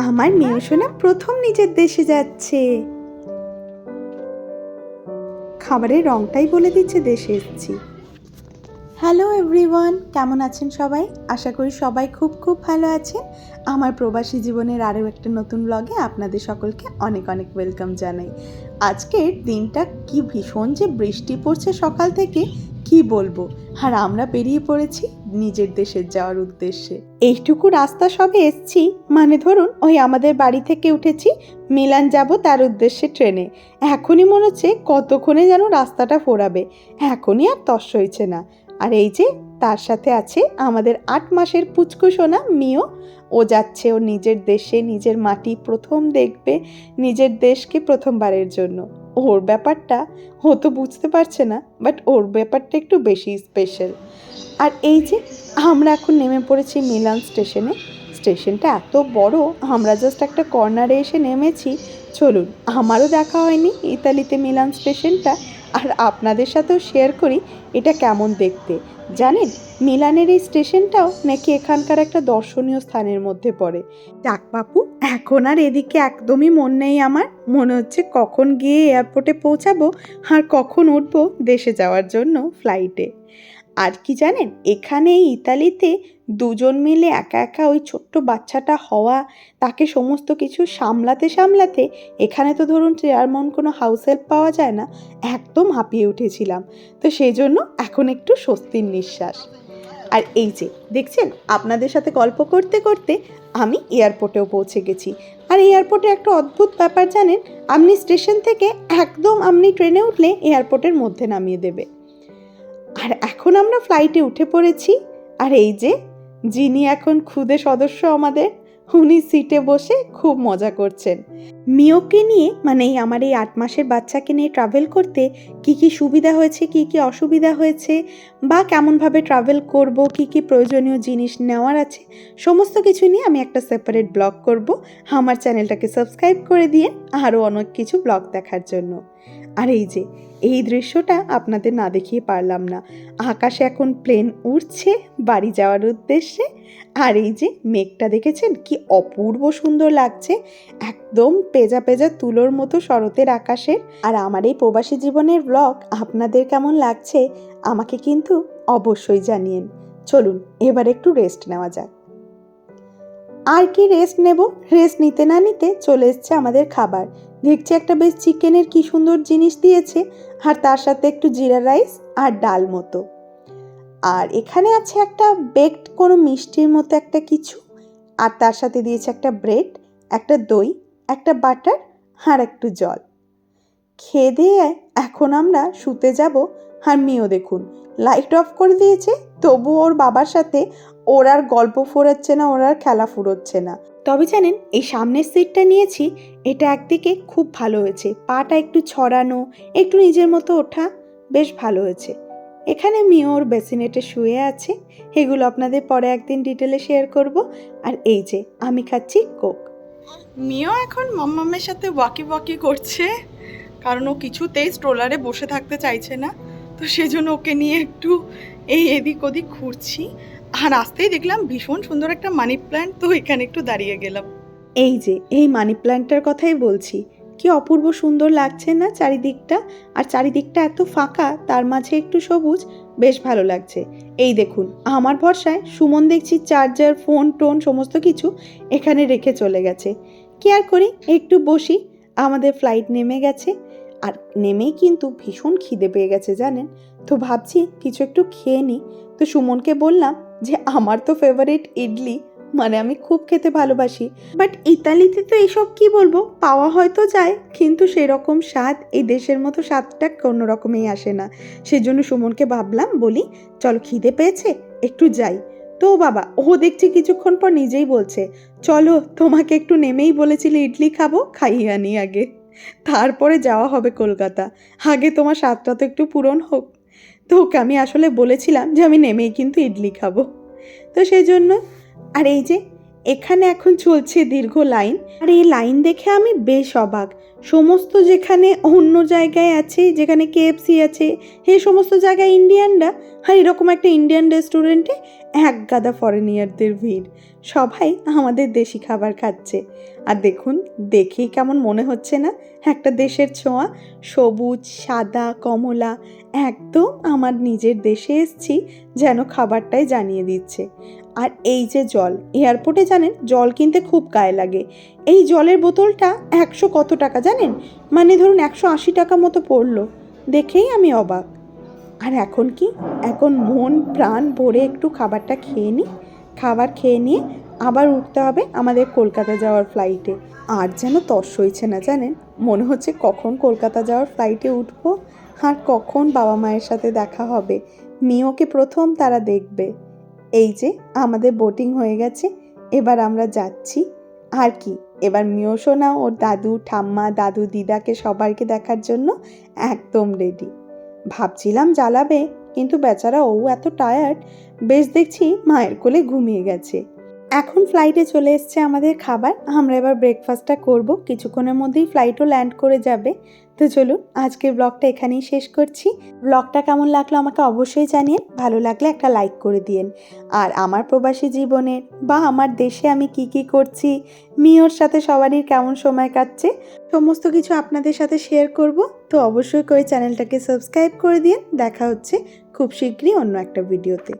আমার মেয়ে সোনা প্রথম নিজের দেশে যাচ্ছে। খাবারের রংটাই বলে দিচ্ছে দেশে এসেছি। হ্যালো এভরিওয়ান, কেমন আছেন সবাই? আশা করি সবাই খুব খুব ভালো আছেন। আমার প্রবাসী জীবনের আরও একটা নতুন ব্লগে আপনাদের সকলকে অনেক অনেক ওয়েলকাম জানাই। আজকের দিনটা কি ভীষণ যে বৃষ্টি পড়ছে সকাল থেকে, কি বলবো। আর আমরা বেরিয়ে পড়েছি নিজের দেশে যাওয়ার উদ্দেশ্যে। এইটুকু রাস্তা সবে এসছি, মানে ধরুন ওই আমাদের বাড়ি থেকে উঠেছি, মিলান যাব তার উদ্দেশ্যে ট্রেনে। এখনই মনে হচ্ছে কতক্ষণে যেন রাস্তাটা ফোরাবে, এখনই আর তস হয়েছে না। আর এই যে তার সাথে আছে আমাদের 8 মাসের পুচকু সোনা মিও। ও যাচ্ছে ওর নিজের দেশে, নিজের মাটি প্রথম দেখবে, নিজের দেশকে প্রথমবারের জন্য। ওর ব্যাপারটা ও তো বুঝতে পারছে না, বাট ওর ব্যাপারটা একটু বেশি স্পেশাল। আর এই যে আমরা এখন নেমে পড়েছি মিলান স্টেশনে। স্টেশনটা এত বড়, আমরা জাস্ট একটা কর্নারে এসে নেমেছি। চলুন, আমারও দেখা হয়নি ইতালিতে মিলান স্টেশনটা, আর আপনাদের সাথেও শেয়ার করি এটা কেমন দেখতে। জানেন, মিলানের এই স্টেশনটাও নাকি এখানকার একটা দর্শনীয় স্থানের মধ্যে পড়ে। যাক বাপু, এখন আর এদিকে একদমই মন নেই আমার। মনে হচ্ছে কখন গিয়ে এয়ারপোর্টে পৌঁছাবো আর কখন উঠবো দেশে যাওয়ার জন্য ফ্লাইটে। আর কি জানেন, এখানে ইতালিতে দুজন মিলে একা একা ওই ছোট্ট বাচ্চাটা হওয়া, তাকে সমস্ত কিছু সামলাতে সামলাতে, এখানে তো ধরুন তেমন কোনো হাউস হেল্প পাওয়া যায় না, একদম হাঁপিয়ে উঠেছিলাম। তো সেই জন্য এখন একটু স্বস্তির নিঃশ্বাস। আর এই যে দেখছেন, আপনাদের সাথে গল্প করতে করতে আমি এয়ারপোর্টেও পৌঁছে গেছি। আর এয়ারপোর্টে একটা অদ্ভুত ব্যাপার জানেন, আপনি স্টেশন থেকে একদম আপনি ট্রেনে উঠলে এয়ারপোর্টের মধ্যে নামিয়ে দেবে। আর এখন আমরা ফ্লাইটে উঠে পড়েছি। আর এই যে যিনি এখন খুদে সদস্য আমাদের, উনি সিটে বসে খুব মজা করছেন। মিওকে নিয়ে, মানে আমার এই 8 মাসের বাচ্চাকে নিয়ে ট্রাভেল করতে কি কি সুবিধা হয়েছে, কি কি অসুবিধা হয়েছে, বা কেমনভাবে ট্রাভেল করব, কি কি প্রয়োজনীয় জিনিস নেওয়ার আছে, সমস্ত কিছু নিয়ে আমি একটা সেপারেট ব্লগ করব। আমার চ্যানেলটাকে সাবস্ক্রাইব করে দিয়ে আরও অনেক কিছু ব্লগ দেখার জন্য। আর এই যে এই দৃশ্যটা আপনাদের না দেখিয়ে পারলাম না। আকাশে এখন প্লেন উড়ছে বাড়ি যাওয়ার উদ্দেশ্যে। আর এই যে মেঘটা দেখেছেন কি অপূর্ব সুন্দর লাগছে, একদম পেজা পেজা তুলোর মতো শরতের আকাশের। আর আমার এই প্রবাসী জীবনের ব্লগ আপনাদের কেমন লাগছে আমাকে কিন্তু অবশ্যই জানিয়েন। চলুন এবার একটু রেস্ট নেওয়া যাক। আর কি রেস্ট নেব, রেস্ট নিতে না নিতে চলে এসছে আমাদের খাবার। দেখছি একটা বেশ চিকেনের কি সুন্দর জিনিস দিয়েছে, আর তার সাথে একটু জিরা রাইস আর ডাল মতো। আর এখানে আছে একটা বেকড কোনো মিষ্টির মতো একটা কিছু, আর তার সাথে দিয়েছে একটা ব্রেড, একটা দই, একটা বাটার আর একটু জল। খেয়ে দিয়ে এখন আমরা শুতে যাব। আর মিও দেখুন লাইট অফ করে দিয়েছে, তবু ওর বাবার সাথে ওর আর গল্প ফুরাচ্ছে না, ওর আর খেলা ফুরোচ্ছে না। তবে জানেন, এই সামনের সিটটা নিয়েছি, এটা একদিকে খুব ভালো হয়েছে, পাটা একটু ছড়ানো, একটু নিজের মতো ওঠা, বেশ ভালো হয়েছে। এখানে মিও ওর বেসিনেটে শুয়ে আছে, এগুলো আপনাদের পরে একদিন ডিটেলে শেয়ার করব। আর এই যে আমি খাচ্ছি কোক। মিও এখন মাম্মামের সাথে ওয়াকি ওয়াকি করছে, কারণ ও কিছুতেই স্ট্রোলারে বসে থাকতে চাইছে না। তো সেজন্য ওকে নিয়ে একটু এদিক ওদিক ঘুরছি। আর আসতেই দেখলাম ভীষণ সুন্দর একটা মানি প্ল্যান্ট, তো এখানে একটু দাঁড়িয়ে গেলাম। এই যে এই মানি প্ল্যান্টটার কথাই বলছি, কি অপূর্ব সুন্দর লাগছে না চারিদিকটা। আর চারিদিকটা এত ফাঁকা, তার মাঝে একটু সবুজ, বেশ ভালো লাগছে। এই দেখুন আমার ভরসায় সুমন দেখছি চার্জার, ফোন টোন সমস্ত কিছু এখানে রেখে চলে গেছে। কি আর করি, একটু বসি। আমাদের ফ্লাইট নেমে গেছে, আর নেমেই কিন্তু ভীষণ খিদে পেয়ে গেছে জানেন। তো ভাবছি কিছু একটু খেয়ে নিই। তো সুমনকে বললাম যে আমার তো ফেভারিট ইডলি, মানে আমি খুব খেতে ভালোবাসি, বাট ইতালিতে তো এইসব কি বলবো পাওয়া হয়তো যায়, কিন্তু সেরকম স্বাদ এই দেশের মতো স্বাদটা কোনো রকমেই আসে না। সেজন্য সুমনকে ভাবলাম, বলি চলো খিদে পেয়েছে একটু যাই। তো বাবা ও দেখছি কিছুক্ষণ পর নিজেই বলছে, চলো তোমাকে একটু নেমেই বলেছিলে ইডলি খাবো, খাইয়ে আনি আগে, তারপরে যাওয়া হবে কলকাতা, আগে তোমার স্বাদটা তো একটু পূরণ হোক। তো ওকে আমি আসলে বলেছিলাম যে আমি নেমেই কিন্তু ইডলি খাবো, তো সেই জন্য। আর এই যে এখানে এখন চলছে দীর্ঘ লাইন, আর এই লাইন দেখে আমি বেশ অবাক। সমস্ত যেখানে অন্য জায়গায় আছে, যেখানে কেএফসি আছে, সেই সমস্ত জায়গায় ইন্ডিয়ানরা, আর এরকম একটা ইন্ডিয়ান রেস্টুরেন্টে এক গাদা ফরেনিয়ারদের ভিড়। সবাই আমাদের দেশি খাবার খাচ্ছে। আর দেখুন, দেখেই কেমন মনে হচ্ছে না একটা দেশের ছোঁয়া, সবুজ, সাদা, কমলা, একদম আমার নিজের দেশে এসেছি যেন খাবারটাই জানিয়ে দিচ্ছে। আর এই যে জল, এয়ারপোর্টে জানেন জল কিনতে খুব গায়ে লাগে। এই জলের বোতলটা 100 কত টাকা জানেন, মানে ধরুন 180 টাকা মতো পড়লো। দেখেই আমি অবাক। আর এখন কি, এখন মন প্রাণ ভরে একটু খাবারটা খেয়ে নিই। খাবার খেয়ে নিয়ে আবার উঠতে হবে আমাদের কলকাতা যাওয়ার ফ্লাইটে। আর যেন তর সইছে না জানেন, মনে হচ্ছে কখন কলকাতা যাওয়ার ফ্লাইটে উঠবো আর কখন বাবা মায়ের সাথে দেখা হবে, মিওকে প্রথম তারা দেখবে। এই যে আমাদের বোটিং হয়ে গেছে, এবার আমরা যাচ্ছি। আর কি, এবার মিও সোনা ওর দাদু ঠাম্মা দাদু দিদাকে সবাইকে দেখার জন্য একদম রেডি। ভাবছিলাম জ্বালাবে, কিন্তু বেচারা ও এত টায়ার্ড, বেশ দেখছি মায়ের কোলে ঘুমিয়ে গেছে। এখন ফ্লাইটে চলে এসছে আমাদের খাবার, আমরা এবার ব্রেকফাস্টটা করব। কিছুক্ষণের মধ্যেই ফ্লাইটও ল্যান্ড করে যাবে। তো চলুন আজকের ব্লগটা এখানেই শেষ করছি। ব্লগটা কেমন লাগলো আমাকে অবশ্যই জানিয়ে, ভালো লাগলে একটা লাইক করে দিন। আর আমার প্রবাসী জীবনের বা আমার দেশে আমি কি কি করছি, মিওর সাথে সবারই কেমন সময় কাটছে, সমস্ত কিছু আপনাদের সাথে শেয়ার করব। তো অবশ্যই করে চ্যানেলটাকে সাবস্ক্রাইব করে দিন। দেখা হচ্ছে খুব শীঘ্রই অন্য একটা ভিডিওতে।